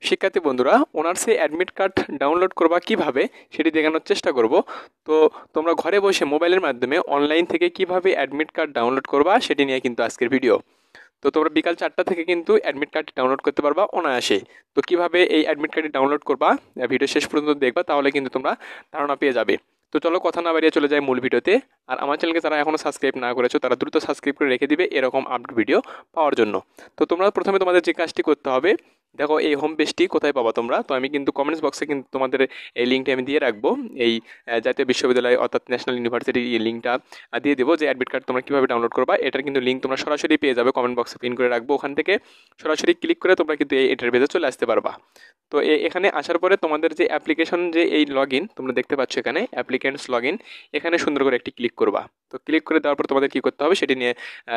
শিক্ষার্থী বন্ধুরা, অনার্সে অ্যাডমিট কার্ড ডাউনলোড করবা কিভাবে সেটি দেখানোর চেষ্টা করব। তো তোমরা ঘরে বসে মোবাইলের মাধ্যমে অনলাইন থেকে কিভাবে অ্যাডমিট কার্ড ডাউনলোড করবা সেটি নিয়ে কিন্তু আজকের ভিডিও। তো তোমরা বিকাল 4টা থেকে কিন্তু অ্যাডমিট কার্ড ডাউনলোড করতে পারবা অনায়াসে। তো কিভাবে এই অ্যাডমিট কার্ডটি ডাউনলোড করবা ভিডিও শেষ পর্যন্ত দেখবা, তাহলে কিন্তু তোমরা ধারণা পেয়ে যাবে। তো চলো কথা না বাড়িয়ে চলে যায় মূল ভিডিওতে। আর আমার চ্যানেলকে যারা এখনো সাবস্ক্রাইব না করেছো তারা দ্রুত সাবস্ক্রাইব করে রেখে দিবে এরকম আপডেট ভিডিও পাওয়ার জন্য। তো তোমরা প্রথমে তোমাদের যে কাজটি করতে হবে, দেখো এই হোম পেজটি কোথায় পাবা তোমরা। তো আমি কিন্তু কমেন্টস বক্সে কিন্তু তোমাদের এই লিঙ্কটি আমি দিয়ে রাখবো। এই জাতীয় বিশ্ববিদ্যালয় অর্থাৎ ন্যাশনাল ইউনিভার্সিটি এই লিঙ্কটা দিয়ে দেবো, যে অ্যাডমিট কার্ড তোমরা কীভাবে ডাউনলোড করবা এটার কিন্তু লিঙ্ক তোমরা সরাসরি পেয়ে যাবে। কমেন্ট বক্সে পিন করে রাখবো, ওখান থেকে সরাসরি ক্লিক করে তোমরা কিন্তু এটার পেজে চলে আসতে পারবা। তো এখানে আসার পরে তোমাদের যে অ্যাপ্লিকেশন যে এই লগ ইন তোমরা দেখতে পাচ্ছ এখানে অ্যাপ্লিকেন্টস লগ ইন, এখানে সুন্দর করে একটি ক্লিক করবা। তো ক্লিক করে দেওয়ার পর তোমাদের কী করতে হবে সেটি নিয়ে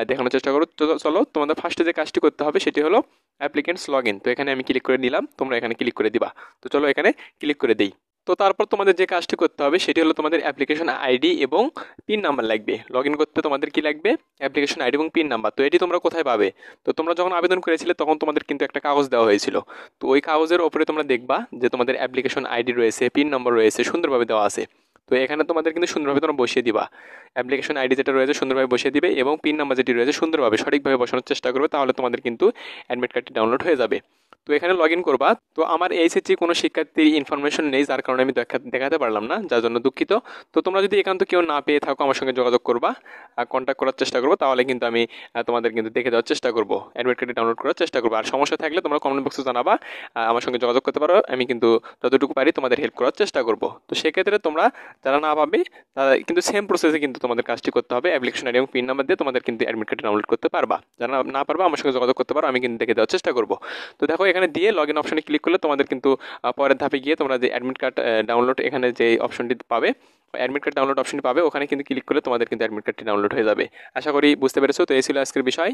দেখানোর চেষ্টা করো। তো চলো, তোমাদের ফার্স্টে যে কাজটি করতে হবে সেটি হলো অ্যাপ্লিকেন্টস লগ ইন। তো এখানে আমি ক্লিক করে নিলাম, তোমরা এখানে ক্লিক করে দিবা। তো চলো এখানে ক্লিক করে দিই। তো তারপর তোমাদের যে কাজটি করতে হবে সেটি হলো তোমাদের অ্যাপ্লিকেশন আইডি এবং পিন নাম্বার লাগবে। লগ ইন করতে তোমাদের কি লাগবে? অ্যাপ্লিকেশন আইডি এবং পিন নাম্বার। তো এটি তোমরা কোথায় পাবে? তো তোমরা যখন আবেদন করেছিলে তখন তোমাদের কিন্তু একটা কাগজ দেওয়া হয়েছিল। তো ওই কাগজের ওপরে তোমরা দেখবা যে তোমাদের অ্যাপ্লিকেশন আইডি রয়েছে, পিন নম্বর রয়েছে, সুন্দরভাবে দেওয়া আছে। তো এখানে তোমাদের কিন্তু সুন্দরভাবে তোমরা বসিয়ে দিবা। অ্যাপ্লিকেশন আইডি যেটা রয়েছে সুন্দরভাবে বসিয়ে দিবে এবং পিন নাম্বার যেটি রয়েছে সুন্দরভাবে সঠিকভাবে বসানোর চেষ্টা করবে, তাহলে তোমাদের কিন্তু অ্যাডমিট কার্ডটি ডাউনলোড হয়ে যাবে। তো এখানে লগ ইন করবা। তো আমার এইচএসসি কোনো শিক্ষার্থীর ইনফরমেশন নেই, যার কারণে আমি দেখাতে পারলাম না, যার জন্য দুঃখিত। তো তোমরা যদি একান্ত কেউ না পেয়ে থাকো আমার সঙ্গে যোগাযোগ করবা, কন্ট্যাক্ট করার চেষ্টা করবো, তাহলে কিন্তু আমি তোমাদের কিন্তু দেখে দেওয়ার চেষ্টা করবো, অ্যাডমিট কার্ডটি ডাউনলোড করার চেষ্টা করবো। আর সমস্যা থাকলে তোমরা কমেন্ট বক্সে জানাবা, আমার সঙ্গে যোগাযোগ করতে পারো। আমি কিন্তু যতটুকু পারি তোমাদের হেল্প করার চেষ্টা করবো। তো সেক্ষেত্রে তোমরা যারা না পাবে তারা কিন্তু সেম প্রসেসে কিন্তু তোমাদের কাজটি করতে হবে। অ্যাপ্লিকেশন আইডি এবং পিন নাম্বার দিয়ে তোমাদের কিন্তু অ্যাডমিট কার্ড ডাউনলোড করতে পারবা। যারা না পারবা আমার সঙ্গে যোগাযোগ করতে পারো, আমি কিন্তু দেখে দেওয়ার চেষ্টা করবো। তো দেখো এখানে দিয়ে লগ ইন অপশনে ক্লিক করলে তোমাদের কিন্তু পরের ধাপে গিয়ে তোমরা যে অ্যাডমিট কার্ড ডাউনলোড এখানে যে অপশনটি পাবে, অ্যাডমিট কার্ড ডাউনলোড অপশনটি পাবে, ওখানে কিন্তু ক্লিক করলে তোমাদের কিন্তু অ্যাডমিট কার্ডটি ডাউনলোড হয়ে যাবে। আশা করি বুঝতে পেরেছো। তো এই ছিল আজকের বিষয়।